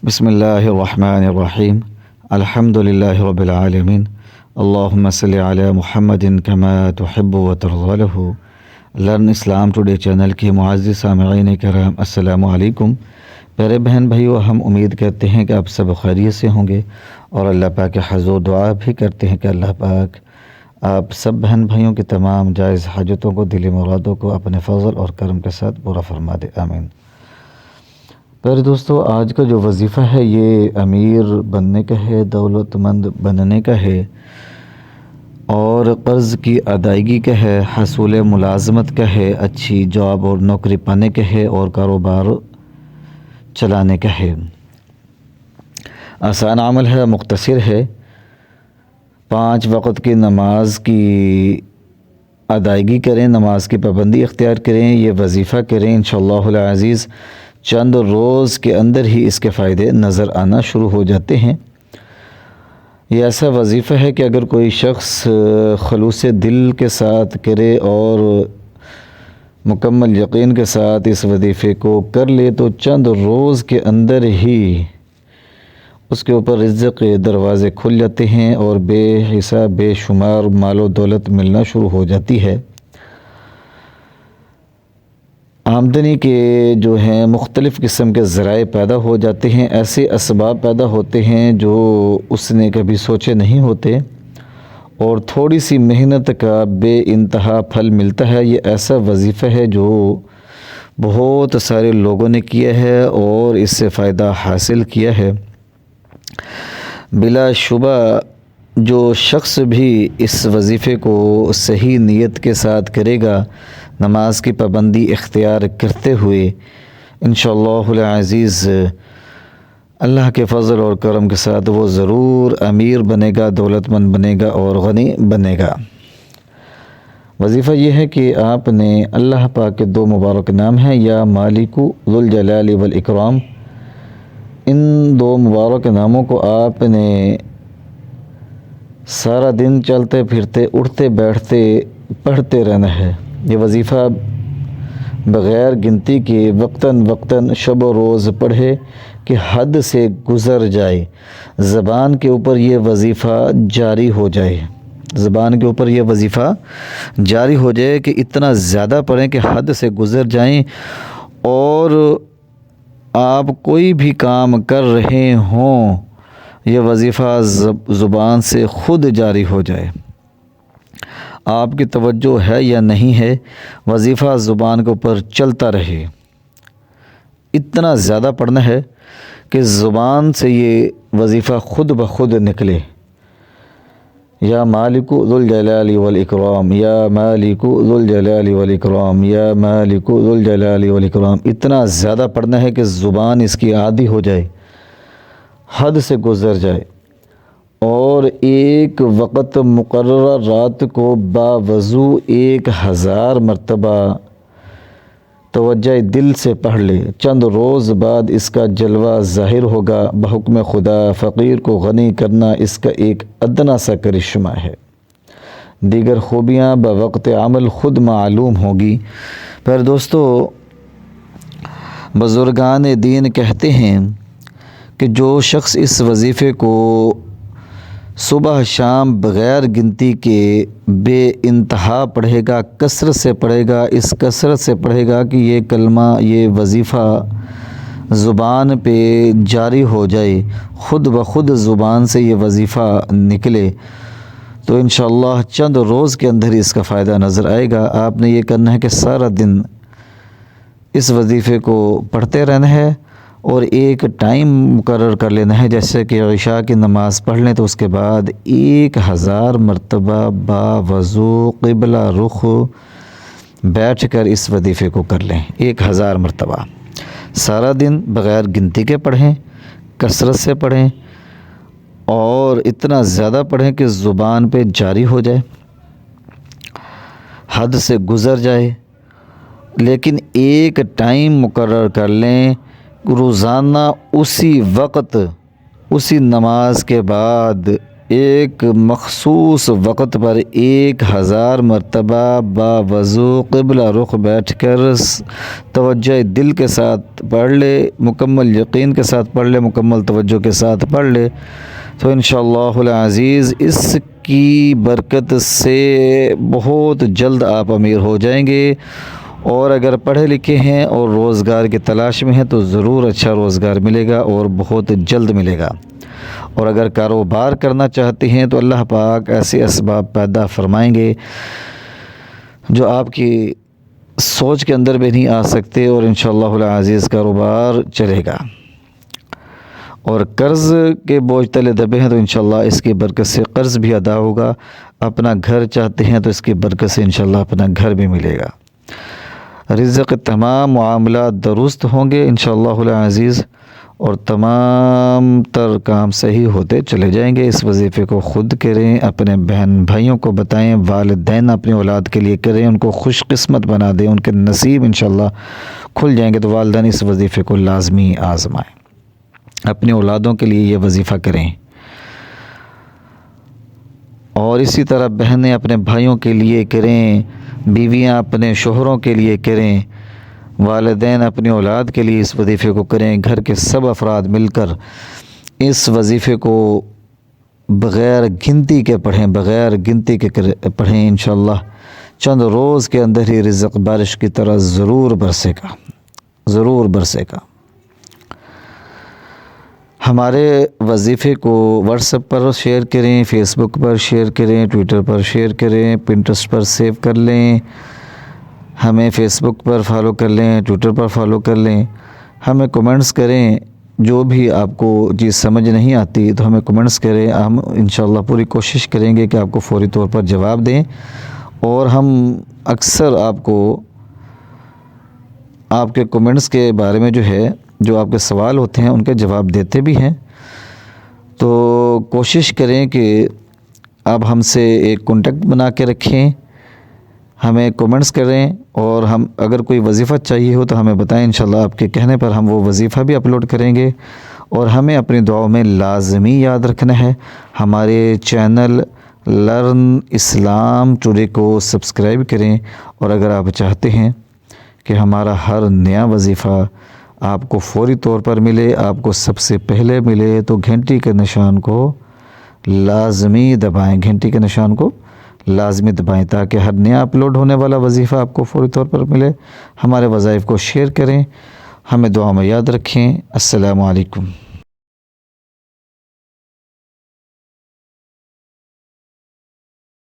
بسم اللہ الرحمن الرحیم الحمد للہ رب العالمین اللہم صلی علی محمد کما تحب و ترضی له۔ لرن اسلام ٹوڈے چینل کے معزز سامعین کرام السلام علیکم۔ پیارے بہن بھائیو، ہم امید کرتے ہیں کہ آپ سب خیریت سے ہوں گے اور اللہ پاک کے حضور دعا بھی کرتے ہیں کہ اللہ پاک آپ سب بہن بھائیوں کی تمام جائز حاجتوں کو، دلی مرادوں کو اپنے فضل اور کرم کے ساتھ پورا فرما دے، آمین۔ پیارے دوستو، آج کا جو وظیفہ ہے یہ امیر بننے کا ہے، دولت مند بننے کا ہے، اور قرض کی ادائیگی کا ہے، حصول ملازمت کا ہے، اچھی جاب اور نوکری پانے کا ہے، اور کاروبار چلانے کا ہے۔ آسان عمل ہے، مختصر ہے۔ 5 وقت کی نماز کی ادائیگی کریں، نماز کی پابندی اختیار کریں، یہ وظیفہ کریں، انشاءاللہ العزیز چند روز کے اندر ہی اس کے فائدے نظر آنا شروع ہو جاتے ہیں۔ یہ ایسا وظیفہ ہے کہ اگر کوئی شخص خلوص دل کے ساتھ کرے اور مکمل یقین کے ساتھ اس وظیفے کو کر لے تو چند روز کے اندر ہی اس کے اوپر رزق کے دروازے کھل جاتے ہیں اور بے حساب بے شمار مال و دولت ملنا شروع ہو جاتی ہے۔ آمدنی کے جو ہیں مختلف قسم کے ذرائع پیدا ہو جاتے ہیں، ایسے اسباب پیدا ہوتے ہیں جو اس نے کبھی سوچے نہیں ہوتے، اور تھوڑی سی محنت کا بے انتہا پھل ملتا ہے۔ یہ ایسا وظیفہ ہے جو بہت سارے لوگوں نے کیا ہے اور اس سے فائدہ حاصل کیا ہے۔ بلا شبہ جو شخص بھی اس وظیفے کو صحیح نیت کے ساتھ کرے گا، نماز کی پابندی اختیار کرتے ہوئے، انشاءاللہ العزیز اللہ کے فضل اور کرم کے ساتھ وہ ضرور امیر بنے گا، دولت مند بنے گا اور غنی بنے گا۔ وظیفہ یہ ہے کہ آپ نے اللہ پاک کے 2 مبارک نام ہیں، یا مالک ذو الجلال والاکرام، ان 2 مبارک ناموں کو آپ نے سارا دن چلتے پھرتے اٹھتے بیٹھتے پڑھتے رہنا ہے۔ یہ وظیفہ بغیر گنتی کے وقتاً شب و روز پڑھے کہ حد سے گزر جائے، زبان کے اوپر یہ وظیفہ جاری ہو جائے، زبان کے اوپر یہ وظیفہ جاری ہو جائے کہ اتنا زیادہ پڑھیں کہ حد سے گزر جائیں، اور آپ کوئی بھی کام کر رہے ہوں یہ وظیفہ زبان سے خود جاری ہو جائے۔ آپ کی توجہ ہے یا نہیں ہے، وظیفہ زبان کے اوپر چلتا رہے، اتنا زیادہ پڑھنا ہے کہ زبان سے یہ وظیفہ خود بخود نکلے۔ یا مالک ذو الجلال والاکرام، یا مالک ذو الجلال والاکرام، یا مالک ذو الجلال والاکرام، اتنا زیادہ پڑھنا ہے کہ زبان اس کی عادی ہو جائے، حد سے گزر جائے، اور ایک وقت مقررہ رات کو باوضو 1000 مرتبہ توجہ دل سے پڑھ لے۔ چند روز بعد اس کا جلوہ ظاہر ہوگا۔ بحکم خدا فقیر کو غنی کرنا اس کا ایک ادنا سا کرشمہ ہے، دیگر خوبیاں بوقت عمل خود معلوم ہوگی۔ پھر دوستو، بزرگان دین کہتے ہیں کہ جو شخص اس وظیفے کو صبح شام بغیر گنتی کے بے انتہا پڑھے گا، کثرت سے پڑھے گا، اس کثرت سے پڑھے گا کہ یہ کلمہ، یہ وظیفہ زبان پہ جاری ہو جائے، خود بخود زبان سے یہ وظیفہ نکلے، تو انشاءاللہ چند روز کے اندر اس کا فائدہ نظر آئے گا۔ آپ نے یہ کرنا ہے کہ سارا دن اس وظیفے کو پڑھتے رہنا ہے، اور ایک ٹائم مقرر کر لینا ہے، جیسے کہ عشاء کی نماز پڑھ لیں تو اس کے بعد 1000 مرتبہ باوضو قبلہ رخ بیٹھ کر اس وظیفے کو کر لیں، 1000 مرتبہ سارا دن بغیر گنتی کے پڑھیں، کثرت سے پڑھیں، اور اتنا زیادہ پڑھیں کہ زبان پہ جاری ہو جائے، حد سے گزر جائے، لیکن ایک ٹائم مقرر کر لیں، روزانہ اسی وقت اسی نماز کے بعد ایک مخصوص وقت پر 1000 مرتبہ باوضو قبلہ رخ بیٹھ کر توجہ دل کے ساتھ پڑھ لے، مکمل یقین کے ساتھ پڑھ لے، مکمل توجہ کے ساتھ پڑھ لے، تو انشاءاللہ العزیز اس کی برکت سے بہت جلد آپ امیر ہو جائیں گے۔ اور اگر پڑھے لکھے ہیں اور روزگار کی تلاش میں ہیں تو ضرور اچھا روزگار ملے گا اور بہت جلد ملے گا۔ اور اگر کاروبار کرنا چاہتے ہیں تو اللہ پاک ایسے اسباب پیدا فرمائیں گے جو آپ کی سوچ کے اندر بھی نہیں آ سکتے، اور انشاءاللہ العزیز کاروبار چلے گا۔ اور قرض کے بوجھ تلے دبے ہیں تو انشاءاللہ اس کی برکت سے قرض بھی ادا ہوگا۔ اپنا گھر چاہتے ہیں تو اس کی برکت سے انشاءاللہ اپنا گھر بھی ملے گا۔ رزق تمام معاملات درست ہوں گے انشاءاللہ العزیز، اور تمام تر کام صحیح ہوتے چلے جائیں گے۔ اس وظیفے کو خود کریں، اپنے بہن بھائیوں کو بتائیں، والدین اپنی اولاد کے لیے کریں، ان کو خوش قسمت بنا دیں، ان کے نصیب انشاءاللہ کھل جائیں گے۔ تو والدین اس وظیفے کو لازمی آزمائیں، اپنی اولادوں کے لیے یہ وظیفہ کریں، اور اسی طرح بہنیں اپنے بھائیوں کے لیے کریں، بیویاں اپنے شوہروں کے لیے کریں، والدین اپنی اولاد کے لیے اس وظیفے کو کریں۔ گھر کے سب افراد مل کر اس وظیفے کو بغیر گنتی کے پڑھیں، بغیر گنتی کے پڑھیں، انشاءاللہ چند روز کے اندر ہی رزق بارش کی طرح ضرور برسے گا، ضرور برسے گا۔ ہمارے وظیفے کو واٹس ایپ پر شیئر کریں، فیس بک پر شیئر کریں، ٹویٹر پر شیئر کریں، پنٹرسٹ پر سیو کر لیں، ہمیں فیس بک پر فالو کر لیں، ٹویٹر پر فالو کر لیں، ہمیں کمنٹس کریں۔ جو بھی آپ کو چیز سمجھ نہیں آتی تو ہمیں کمنٹس کریں، ہم انشاءاللہ پوری کوشش کریں گے کہ آپ کو فوری طور پر جواب دیں، اور ہم اکثر آپ کو آپ کے کمنٹس کے بارے میں جو ہے، جو آپ کے سوال ہوتے ہیں ان کے جواب دیتے بھی ہیں۔ تو کوشش کریں کہ آپ ہم سے ایک کانٹیکٹ بنا کے رکھیں، ہمیں کمنٹس کریں، اور ہم اگر کوئی وظیفہ چاہیے ہو تو ہمیں بتائیں، انشاءاللہ آپ کے کہنے پر ہم وہ وظیفہ بھی اپلوڈ کریں گے۔ اور ہمیں اپنی دعاؤں میں لازمی یاد رکھنا ہے، ہمارے چینل لرن اسلام ٹوڈے کو سبسکرائب کریں، اور اگر آپ چاہتے ہیں کہ ہمارا ہر نیا وظیفہ آپ کو فوری طور پر ملے، آپ کو سب سے پہلے ملے، تو گھنٹی کے نشان کو لازمی دبائیں، گھنٹی کے نشان کو لازمی دبائیں، تاکہ ہر نیا اپلوڈ ہونے والا وظیفہ آپ کو فوری طور پر ملے۔ ہمارے وظائف کو شیئر کریں، ہمیں دعا میں یاد رکھیں۔ السلام علیکم۔